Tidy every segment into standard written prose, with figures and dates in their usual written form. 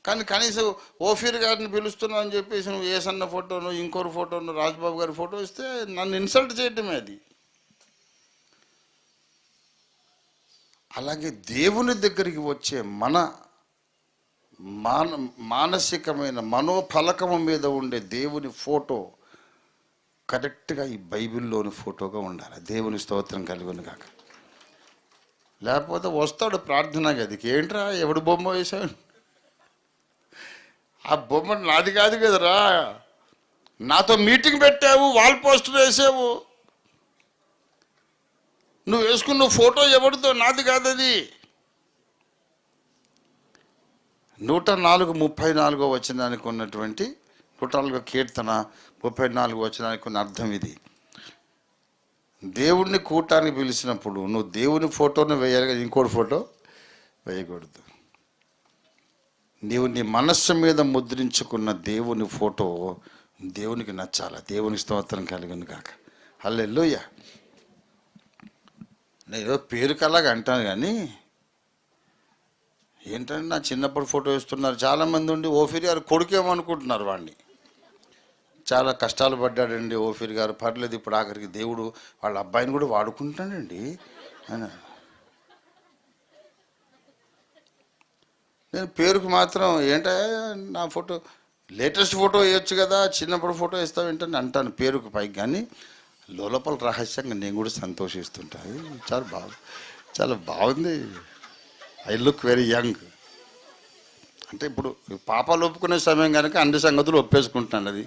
కానీ కనీసం ఓఫీర్ గారిని పిలుస్తున్నావు అని చెప్పేసి నువ్వు ఏసన్న ఫోటోను ఇంకోరు ఫోటోను రాజ్బాబు గారి ఫోటో ఇస్తే నన్ను ఇన్సల్ట్ చేయటమే అది. అలాగే దేవుని దగ్గరికి వచ్చే మానసికమైన మనోఫలకము మీద ఉండే దేవుని ఫోటో కరెక్ట్గా ఈ బైబిల్లోని ఫోటోగా ఉండాలి. దేవుని స్తోత్రం కలుగును గాక. లేకపోతే వస్తాడు ప్రార్థనా గదికి, ఏంట్రా ఎవడు బొమ్మ వేశాడు, ఆ బొమ్మ నాది కాదు కదరా, నాతో మీటింగ్ పెట్టావు, వాల్ పోస్టర్ వేసావు, నువ్వు వేసుకున్న ఫోటో ఎవరితో, నాది కాదు అది. 104:34 వచనానికి ఉన్నటువంటి 104 కీర్తన 34 వచనానికి ఉన్న అర్థం ఇది. దేవుణ్ణి కూటానికి పిలిచినప్పుడు నువ్వు దేవుని ఫోటోను వేయాలి, ఇంకోటి ఫోటో వేయకూడదు. నీవు నీ మనస్సు మీద ముద్రించుకున్న దేవుని ఫోటో దేవునికి నచ్చాలి. దేవునికి స్తోత్రం కలుగును గాక. హల్లెలూయా. నేను పేరుకి అలాగ అంటాను, కానీ ఏంటంటే నా చిన్నప్పుడు ఫోటో వేస్తున్నారు చాలామంది ఉండి. ఓఫీర్ గారు కొడుకేమనుకుంటున్నారు వాడిని. చాలా కష్టాలు పడ్డాడండి ఓఫీర్ గారు, పర్లేదు ఇప్పుడు ఆఖరికి దేవుడు వాళ్ళ అబ్బాయిని కూడా వాడుకుంటాడండి అని. నేను పేరుకు మాత్రం ఏంటో నా ఫోటో లేటెస్ట్ ఫోటో వేయొచ్చు కదా, చిన్నప్పుడు ఫోటో వేస్తావు ఏంటని అంటాను పేరుకు పైకి. కానీ లోపల రహస్యంగా నేను కూడా సంతోషిస్తుంటాను. చాలా బాగుంది, ఐ లుక్ వెరీ యంగ్. అంటే ఇప్పుడు పాపాలు ఒప్పుకునే సమయం కనుక అన్ని సంగతులు ఒప్పేసుకుంటున్నాను. అది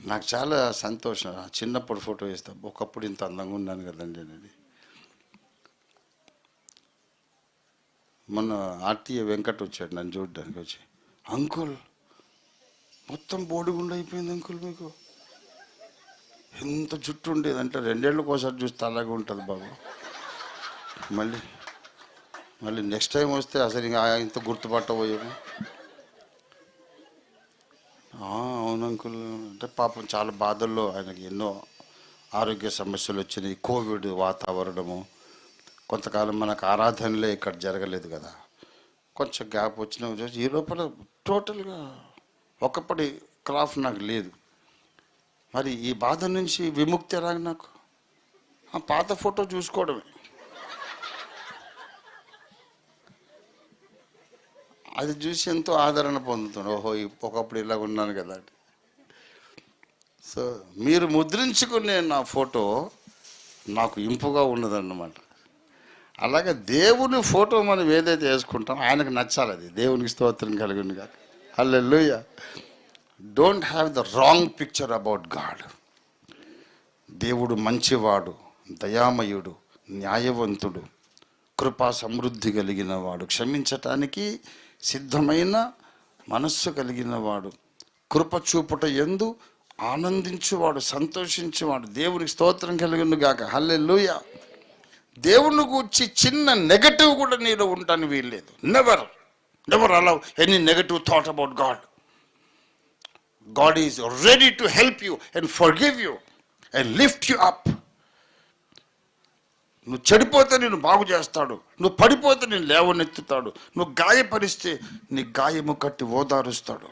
నాకు చాలా సంతోషం. చిన్నప్పుడు ఫోటో వేస్తా, ఒకప్పుడు ఇంత అందంగా ఉన్నాను కదండి అనేది. మొన్న ఆర్టీఏ వెంకట్ వచ్చాడు నన్ను చూడడానికి. వచ్చి, అంకుల్ మొత్తం బోడిగుండు అయిపోయింది అంకుల్, మీకు ఎంత జుట్టు ఉండేది అంటే 2 ఏళ్ళకి ఒకసారి చూస్తే అలాగే ఉంటుంది బాబు, మళ్ళీ నెక్స్ట్ టైం వస్తే అసలు ఇంకా ఇంత గుర్తుపట్టబోయేమో. అవును అంకుల్ అంటే పాపం చాలా బాధల్లో, ఆయనకి ఎన్నో ఆరోగ్య సమస్యలు వచ్చినాయి, కోవిడ్ వాతావరణము, కొంతకాలం మనకు ఆరాధనలే ఇక్కడ జరగలేదు కదా, కొంచెం గ్యాప్ వచ్చిన ఈ లోపల టోటల్గా ఒకప్పటి క్రాఫ్ట్ నాకు లేదు. మరి ఈ బాధ నుంచి విముక్తి ఎలాగ నాకు? ఆ పాత ఫోటో చూసుకోవడమే. అది చూసి ఎంతో ఆదరణ పొందుతాడు. ఓహో ఒకప్పుడు ఇలాగ ఉన్నాను కదా. సో మీరు ముద్రించుకునే నా ఫోటో నాకు ఇంపుగా ఉన్నదన్నమాట. అలాగే దేవుని ఫోటో మనం ఏదైతే వేసుకుంటామో ఆయనకు నచ్చాలి, అది దేవునికి స్తోత్రం కలుగును గాక. హల్లెలూయా. Don't have the wrong picture about God. దేవుడు మంచివాడు, దయామయుడు, న్యాయవంతుడు, కృపా సమృద్ధి కలిగిన వాడు, క్షమించటానికి సిద్ధమైన మనస్సు కలిగిన వాడు, కృప చూపుట యందు ఆనందించువాడు, సంతోషించేవాడు. దేవునికి స్తోత్రం కలుగును గాక. హల్లెలూయా. దేవుని గురించి చిన్న నెగటివ్ కూడా నీలో ఉంటాను వీల్లేదు. Never allow any negative thought about God. God is ready to help you and forgive you and lift you up. నువ్వు చెడిపోతే నేను బాగు చేస్తాడు, నువ్వు పడిపోతే నేను లేవనెత్తుతాడు, నువ్వు గాయపరిస్తే నీ గాయము కట్టి ఓదారుస్తాడు,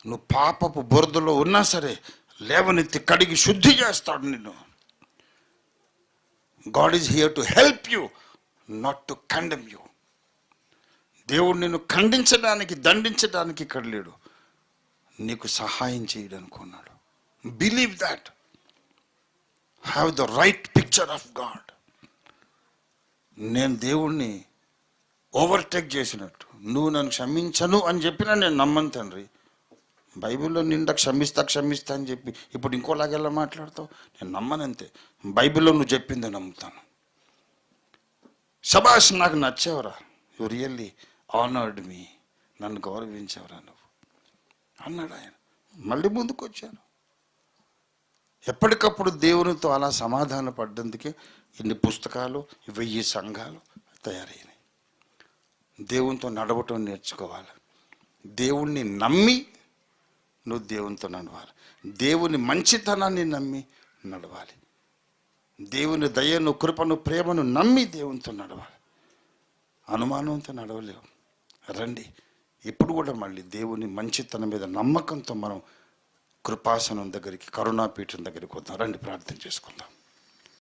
నువ్వు పాపపు బురదలో ఉన్నా సరే లేవనెత్తి కడిగి శుద్ధి చేస్తాడు నిన్ను. God is here to help you, not to condemn you. దేవుడు నిన్ను ఖండించడానికి, దండించడానికి ఇక్కడ లేడు, నీకు సహాయం చేయడానికి ఉన్నాడు. Believe that. Have the right picture of God. నేను దేవుణ్ణి ఓవర్టేక్ చేసినట్టు, నువ్వు నన్ను క్షమించను అని చెప్పినా నేను నమ్మను తండ్రి. బైబిల్లో నిండా క్షమిస్తా అని చెప్పి ఇప్పుడు ఇంకోలాగెలా మాట్లాడతావు? నేను నమ్మనంతే. బైబిల్లో నువ్వు చెప్పిందే నమ్ముతాను. శబాష్, నాకు నచ్చేవరా, యు రియల్లీ ఆనర్డ్ మీ, నన్ను గౌరవించేవరా నువ్వు అన్నాడు ఆయన. మళ్ళీ ముందుకు వచ్చాను. ఎప్పటికప్పుడు దేవునితో అలా సమాధాన పడ్డందుకే ఇన్ని పుస్తకాలు, 1000 సంఘాలు తయారైనాయి. దేవునితో నడవటం నేర్చుకోవాలి. దేవుణ్ణి నమ్మి నువ్వు దేవునితో నడవాలి. దేవుని మంచితనాన్ని నమ్మి నడవాలి. దేవుని దయను, కృపను, ప్రేమను నమ్మి దేవునితో నడవాలి. అనుమానంతో నడవలేవు. రండి, ఇప్పుడు కూడా మళ్ళీ దేవుని మంచితనం మీద నమ్మకంతో మనం కృపాసనం దగ్గరికి, కరుణాపీఠం దగ్గరికి వద్దాం. రండి, ప్రార్థన చేసుకుందాం.